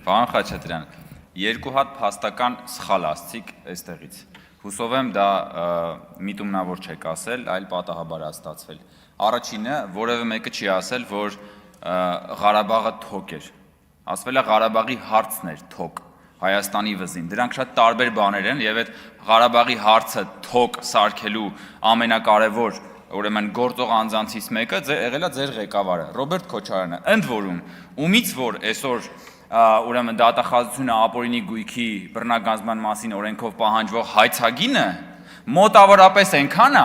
Պարոն Խաչատրյան, երկու հատ փաստական սխալ ասցիք այստեղից։ Հուսով եմ դա միտումնավոր չեք ասել, այլ պատահաբար է ստացվել։ Առաջինը, որևէ մեկը չի ասել, որ Ղարաբաղը թոք էր։ Ասվել է Ղարաբաղի հարցն էր թոք, Հայաստանի վզին։ Դրանք շատ տարբեր բաներ են եւ այդ Ղարաբաղի հարցը թոք սարքելու ամենակարևոր ուրեմն գործող անձանցից մեկը եղել է ձեր ղեկավարը Ռոբերտ Քոչարյանը, ընդ որում ումից որ այսօր ուրեմն դատախազությունը ապօրինի գույքի բռնագանձման մասին օրենքով պահանջվող հայցագինը մոտավորապես այնքան է,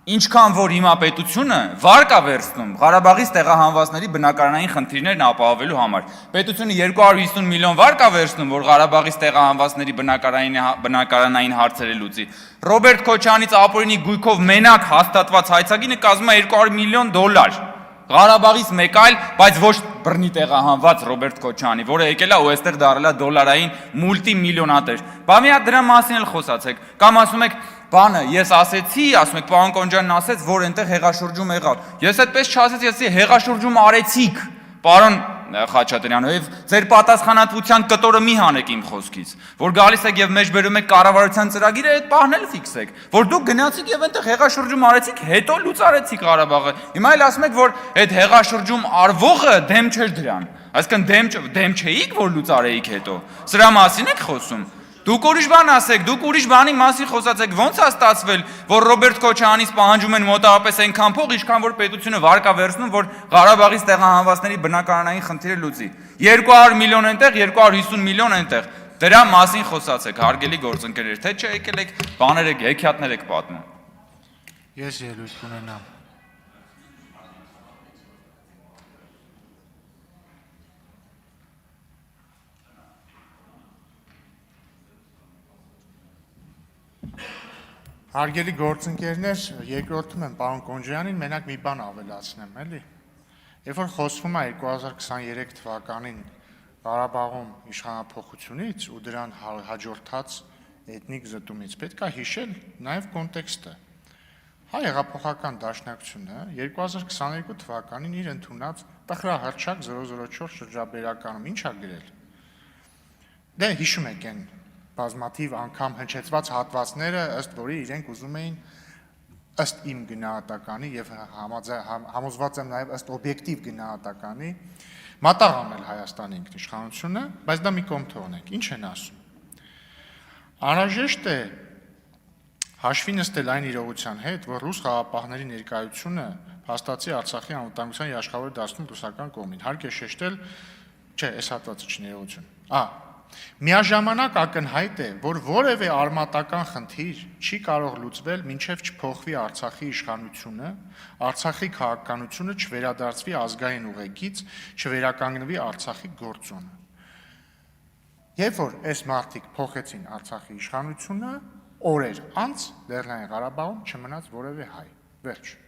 ինչքան որ հիմա պետությունը վարկ է վերցնում Ղարաբաղից տեղահանվածների բնակարանային խնդիրներն ապահովելու համար։ Պետությունը 250 միլիոն վարկ է վերցնում, որ Ղարաբաղից տեղահանվածների բնակարանային հարցերը լուծի։ Ռոբերտ Քոչարյանից ապօրինի գույքով մենակ հաստատված հայցագինը կազմում է $200 միլիոն։ Ղարաբաղից մեկ այլ, բայց ոչ բռնի տեղահանված Ռոբերտ Քոչարյանի, որը եկել է ու այստեղ դարել է դոլարային մուլտիմիլիոնատեր։ Բա մի հատ դրա մասին էլ խոսացեք, կամ ասում եք, բանը, ես ասեցի, ասում եք, պարոն Կոնջյանն ասեց, որ այնտեղ հեղաշրջում եղավ։ Ես այդպես չասեցի, ասեցի հեղաշրջում արեցիք, պարոն Խաչատրյան, եւ ձեր պատասխանատվության կտորը մի հանեք իմ խոսքից, որ գալիս եք եւ մեջբերում եք կառավարության ծրագիրը, այդ պահն էլ ֆիքսեք, որ դուք գնացիք եւ այնտեղ հեղաշրջում արեցիք, հետո լուծարեցիք Ղարաբաղը։ Հիմա էլ ասում եք, որ այդ հեղաշրջում արվողը դեմ չէր դրան։ Այսինքն դեմ չէիք, որ լուծարեիք հետո։ Սրա մասին եք խոսում։ Դուք ուրիշ բան ասեք, դուք ուրիշ բանի մասին խոսացեք, ո՞նց է ստացվել, որ Ռոբերտ Քոչարյանից պահանջում են մոտավորապես այնքան փող, ինչքան որ պետությունը վարկ է վերցնում, որ Ղարաբաղից տեղահանվածների բնակարանային խնդիրը լուծի։ 200 միլիոն այնտեղ, 250 միլիոն այնտեղ։ Դրա մասին խոսացեք, հարգելի գործընկերներ, թե չէ եկել եք բաներ եք, հեքիաթներ եք պատմում։ Ես ելույթ կունենամ։ Հարգելի գործընկերներ, երկրորդում եմ պարոն Կոնջյանին, մենակ մի բան ավելացնեմ, էլի։ Երբ որ խոսվում է 2023 թվականին Ղարաբաղում իշխանափոխությունից ու դրան հաջորդած էթնիկ զտումից, պետք է հիշել նաև կոնտեքստը։ Հայ հեղափոխական դաշնակցությունը 2022 թվականին իր ընդունած տխրահռչակ 004 շրջաբերականում ինչ է գրել։ Դե հիշում եք այն բազմաթիվ անգամ հնչեցված հատվածները, ըստ որի իրենք ուզում էին ըստ իմ գնահատականի եւ համոզված եմ նաեւ ըստ օբյեկտիվ գնահատականի մատաղ անել Հայաստանի ինքնիշխանությունը, բայց դա մի կողմ թողնենք։ Ինչ են ասում։ Անհրաժեշտ է հաշվի նստել այն իրողության հետ, որ ռուս խաղաղապահների ներկայությունը փաստացի Արցախի անվտանգության երաշխավոր դարձնում ռուսական կողմին։ Հարկ է շեշտել, չէ, այս հատվածը չներողություն։ Միաժամանակ ակնհայտ է, որ որևէ արմատական խնդիր չի կարող լուծվել, մինչև չփոխվի Արցախի իշխանությունը, Արցախի քաղաքականությունը չվերադարձվի ազգային ուղեկից, չվերականգնվի Արցախի գործոնը։ Երբ որ այս մարդիկ փոխեցին Արցախի իշխանությունը, օրեր անց Լեռնային Ղարաբաղում չմնաց որևէ հայ։ Վերջ։